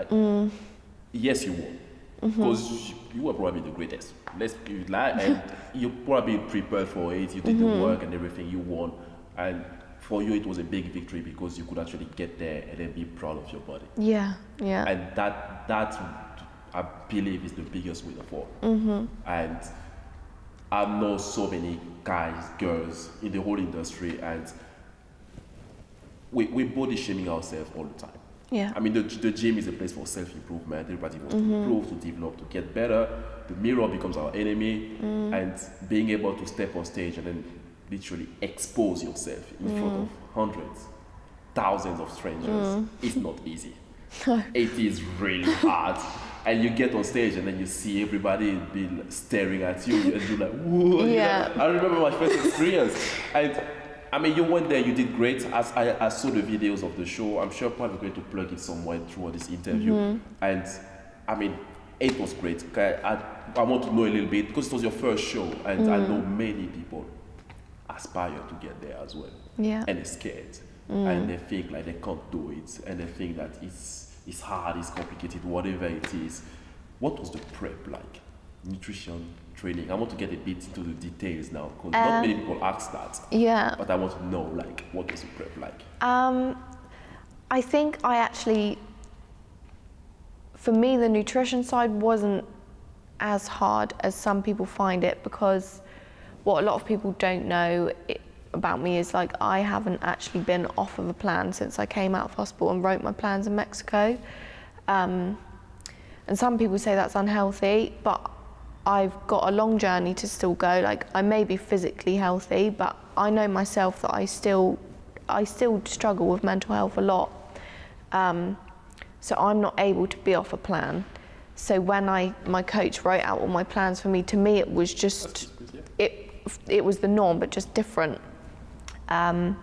that. Yes, you won. Because you were probably the greatest. Let's be like, and you probably prepared for it, you did the work and everything, you won. And for you, it was a big victory because you could actually get there and then be proud of your body. Yeah. And that I believe is the biggest win of all. And I know so many guys, girls in the whole industry, and we body shaming ourselves all the time. Yeah. I mean, the gym is a place for self-improvement. Everybody wants to improve, to develop, to get better. The mirror becomes our enemy, and being able to step on stage and then literally expose yourself in front of hundreds, thousands of strangers is not easy. It is really hard. And you get on stage and then you see everybody be staring at you and you're like, whoa. Yeah. I remember my first experience. And I mean, you went there, you did great. As I saw the videos of the show, I'm sure probably going to plug it somewhere through this interview. And I mean, it was great. I want to know a little bit because it was your first show, and I know many people aspire to get there as well. Yeah. And they're scared. And they think like they can't do it, and they think that it's hard, it's complicated, whatever it is. What was the prep like? Nutrition, training? I want to get a bit into the details now because not many people ask that. Yeah. But I want to know, like, what was the prep like? I think for me, the nutrition side wasn't as hard as some people find it, because what a lot of people don't know about me is, like, I haven't actually been off of a plan since I came out of hospital and wrote my plans in Mexico. And some people say that's unhealthy, but I've got a long journey to still go. Like, I may be physically healthy, but I know myself that I still struggle with mental health a lot. So I'm not able to be off a plan. So when my coach wrote out all my plans for me, to me it was just, it was the norm, but just different. But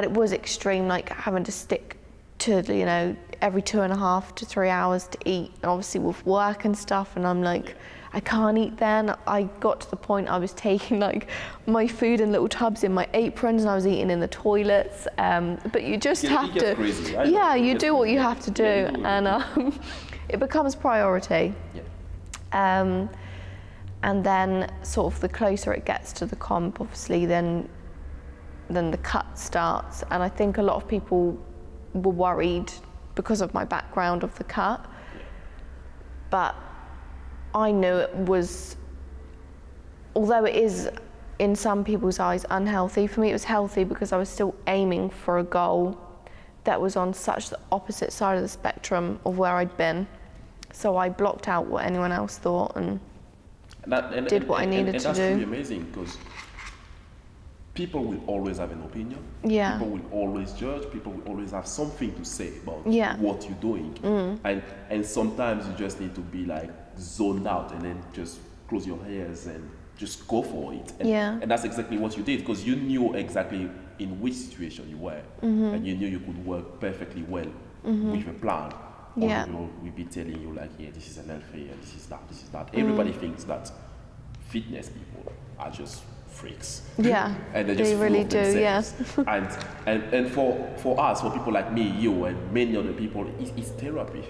it was extreme, like having to stick to, you know, every 2.5 to 3 hours to eat, and obviously with work and stuff, and I'm like, I can't eat then. I got to the point I was taking like my food in little tubs in my aprons, and I was eating in the toilets. But you just have to, crazy, right? Yeah, you do what you have to do, and it becomes priority. Yeah. And then sort of the closer it gets to the comp, obviously, then the cut starts. And I think a lot of people were worried because of my background of the cut. But I knew it was, although it is in some people's eyes unhealthy, for me it was healthy because I was still aiming for a goal that was on such the opposite side of the spectrum of where I'd been. So I blocked out what anyone else thought and did what I needed to do. And that's really amazing, because people will always have an opinion. Yeah. People will always judge. People will always have something to say about what you're doing. And sometimes you just need to be like zoned out and then just close your ears and just go for it. And that's exactly what you did, because you knew exactly in which situation you were, and you knew you could work perfectly well with a plan. All people will be telling you like, yeah, this is unhealthy and this is that, this is that. Everybody thinks that fitness people are just freaks. Yeah, and they're just they really do, themselves. And for us, for people like me, you, and many other people, it's therapy.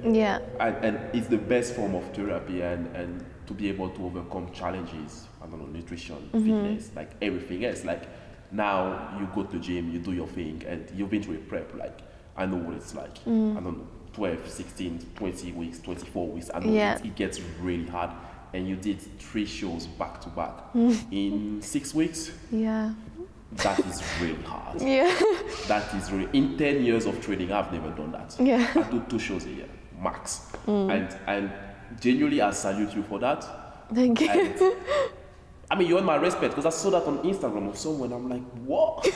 Yeah. And it's the best form of therapy, and to be able to overcome challenges, I don't know, nutrition, fitness, like everything else. Like now you go to the gym, you do your thing, and you've been through a prep. Like I know what it's like. I don't know, 12, 16, 20 weeks, 24 weeks. I know it gets really hard. And you did 3 shows back to back in 6 weeks. Yeah. That is really hard. Yeah. That is really, in 10 years of training, I've never done that. Yeah. I do 2 shows a year, max. And genuinely, I salute you for that. Thank you. And, I mean, you earn my respect, because I saw that on Instagram of someone. I'm like, what?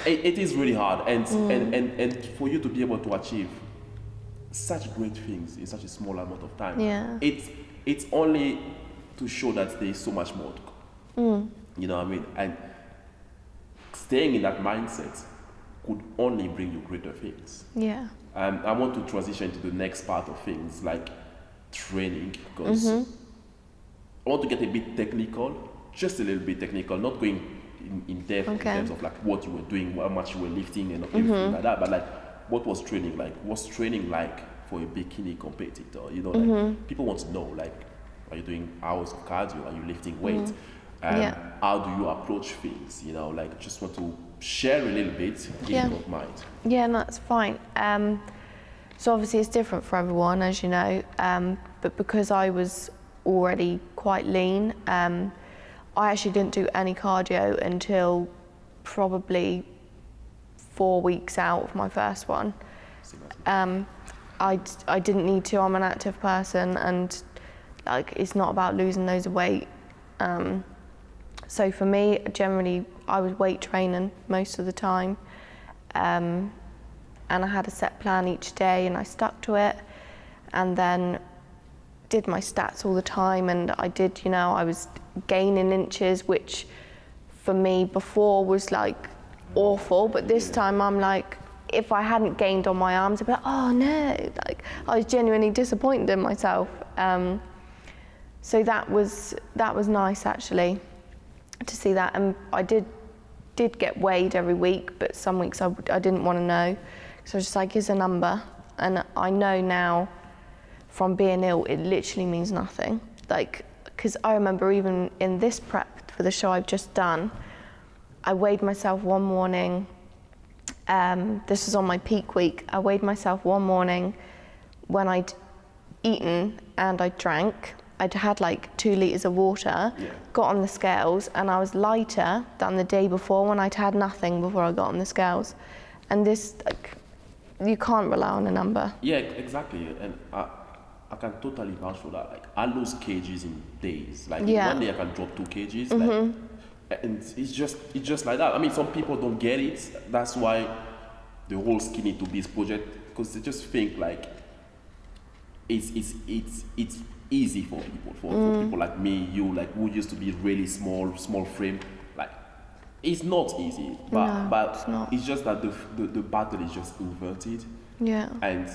it is really hard, and for you to be able to achieve such great things in such a small amount of time. Yeah. It's only to show that there is so much more to go. You know what I mean? And staying in that mindset could only bring you greater things. Yeah. I want to transition to the next part of things, like training, because I want to get a bit technical, just a little bit technical, not going in depth in terms of like what you were doing, how much you were lifting and everything like that, but like what was training like? What's training like for a bikini competitor? You know, like people want to know, like, are you doing hours of cardio? Are you lifting weight? How do you approach things? You know, like, just want to share a little bit, if you don't mind. Yeah, no, that's fine. So obviously it's different for everyone, as you know, but because I was already quite lean, I actually didn't do any cardio until probably 4 weeks out of my first one. I didn't need to. I'm an active person, and like, it's not about losing loads of weight. So for me, generally, I was weight training most of the time, and I had a set plan each day, and I stuck to it, and then did my stats all the time. And I did, you know, I was gaining inches, which for me before was like awful, but this time I'm like, if I hadn't gained on my arms, I'd be like, oh no, like, I was genuinely disappointed in myself. So that was nice, actually, to see that. And I did get weighed every week, but some weeks I didn't want to know, so I was just like, here's a number. And I know now from being ill, it literally means nothing. Like, because I remember even in this prep for the show I've just done, I weighed myself one morning. This was on my peak week. I weighed myself one morning when I'd eaten and I drank. I'd had like 2 litres of water, got on the scales, and I was lighter than the day before when I'd had nothing before I got on the scales. And this, like, you can't rely on a number. Yeah, exactly. And I can totally vouch for that. Like, I lose kgs in days. Like, one day I can drop 2 kgs. Like, and it's just like that. I mean, some people don't get it. That's why the whole Skinny to Beast project, because they just think like it's easy for people, for people like me, you, like, who used to be really small frame. Like, it's not easy, but it's just that the battle is just inverted. Yeah. And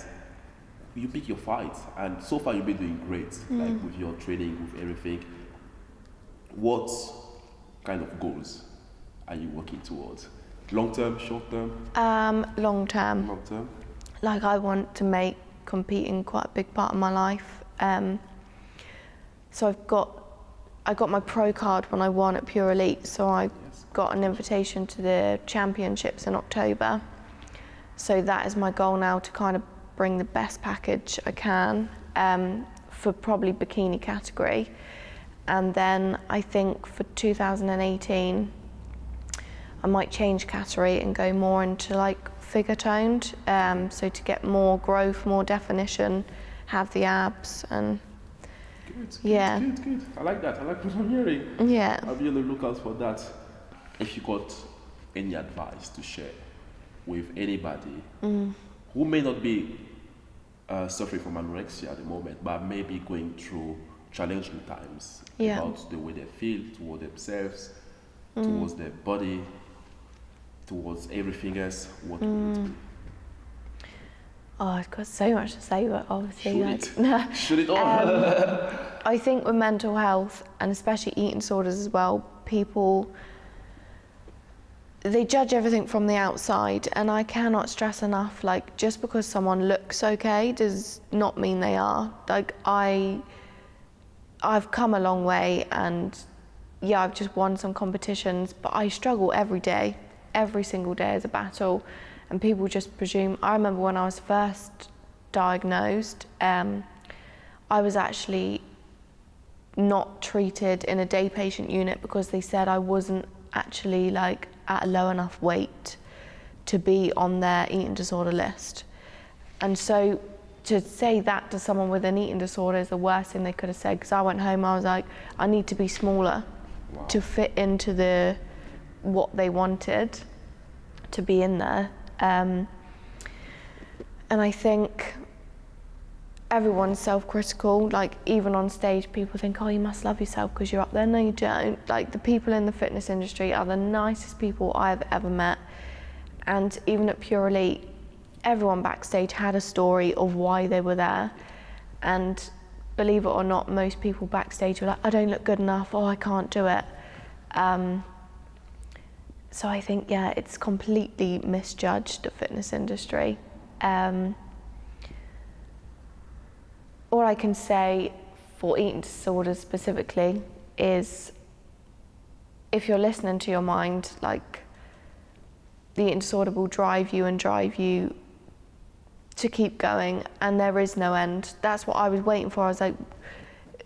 you pick your fight, and so far you've been doing great, like, with your training, with everything. What kind of goals are you working towards? Long term, short term? Long term. Long term. Like, I want to make competing quite a big part of my life. So I got my pro card when I won at Pure Elite, so I got an invitation to the championships in October. So that is my goal now, to kind of bring the best package I can for probably bikini category. And then I think for 2018, I might change category and go more into like figure toned, so to get more growth, more definition, have the abs, and good. I like that. I like what I'm hearing. Yeah. I'll be on the lookout for that. If you got any advice to share with anybody who may not be suffering from anorexia at the moment, but maybe going through challenging times about the way they feel toward themselves, towards their body, towards everything else, what would it be? Oh, I've got so much to say, but obviously Should it all? I think with mental health, and especially eating disorders as well, people, they judge everything from the outside, and I cannot stress enough, like, just because someone looks okay does not mean they are. Like, I've come a long way, and yeah, I've just won some competitions, but I struggle every day. Every single day is a battle, and people just presume. I remember when I was first diagnosed, I was actually not treated in a day patient unit because they said I wasn't actually like at a low enough weight to be on their eating disorder list. And so to say that to someone with an eating disorder is the worst thing they could have said, because I went home, I was like, I need to be smaller to fit into what they wanted to be in there. And I think everyone's self-critical. Like, even on stage, people think, oh, you must love yourself because you're up there. No, you don't. Like, the people in the fitness industry are the nicest people I've ever met. And even at Pure Elite, everyone backstage had a story of why they were there. And believe it or not, most people backstage were like, I don't look good enough, oh, I can't do it. So I think, yeah, it's completely misjudged, the fitness industry. All I can say for eating disorders specifically is, if you're listening to your mind, like, the eating disorder will drive you to keep going, and there is no end. That's what I was waiting for. I was like,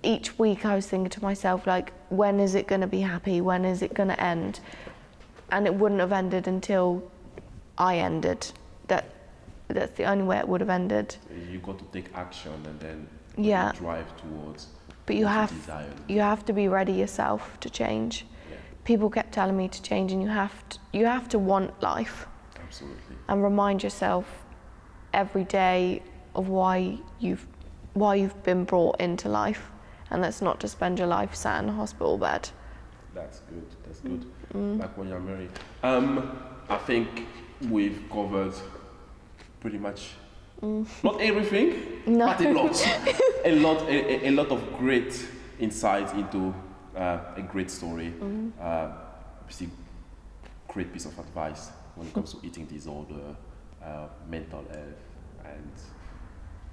each week I was thinking to myself, like, when is it gonna be happy? When is it gonna end? And it wouldn't have ended until I ended. That's the only way it would have ended. You got to take action and then drive towards. But you have to be ready yourself to change. Yeah. People kept telling me to change, and you have to want life. Absolutely. And remind yourself every day of why you've been brought into life, and that's not to spend your life sat in a hospital bed. That's good. That's good. Like when you're married. I think we've covered pretty much not everything, but a lot. a lot of great insights into a great story. Obviously, great piece of advice when it comes to eating disorder, mental health, and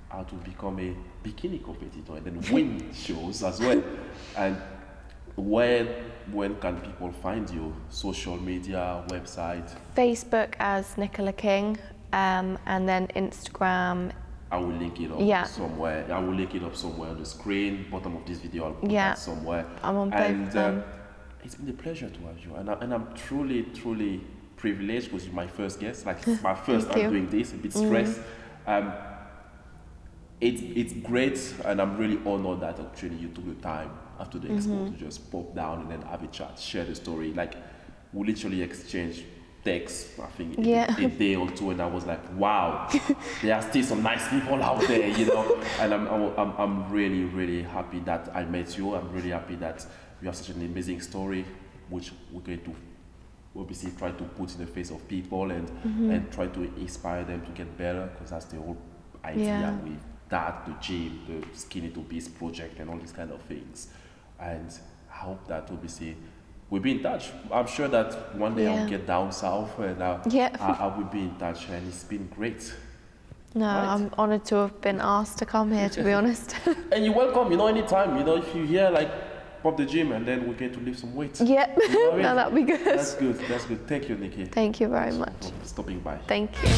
how to become a bikini competitor and then win shows as well. And when can people find you? Social media, website? Facebook as Nicola King, and then Instagram. I will link it up somewhere. I will link it up somewhere on the screen, bottom of this video. I'll put that somewhere. I'm on both of them. It's been a pleasure to have you, and I'm truly, truly privileged because you're my first guest. Like, it's my first time doing this. A bit stressed. It's great, and I'm really honored that actually you took the time after the expo to just pop down and then have a chat, share the story. Like, we literally exchanged texts, I think, a day or two, and I was like, wow, there are still some nice people out there, you know. And I'm really, really happy that I met you. I'm really happy that you have such an amazing story, which we're going to obviously try to put in the face of people and try to inspire them to get better, because that's the whole idea with that, the gym, the Skinny to Beast project, and all these kind of things. And I hope that obviously we'll be in touch. I'm sure that one day I'll get down south and I will be in touch, and it's been great. No, right? I'm honoured to have been asked to come here, to be honest. And you're welcome, you know, anytime, you know, if you're here, like, pop the gym and then we're going to lift some weights. Yeah, you know what I mean? No, that'd be good. That's good, that's good. Thank you, Nikki. Thank you very much. For stopping by. Thank you.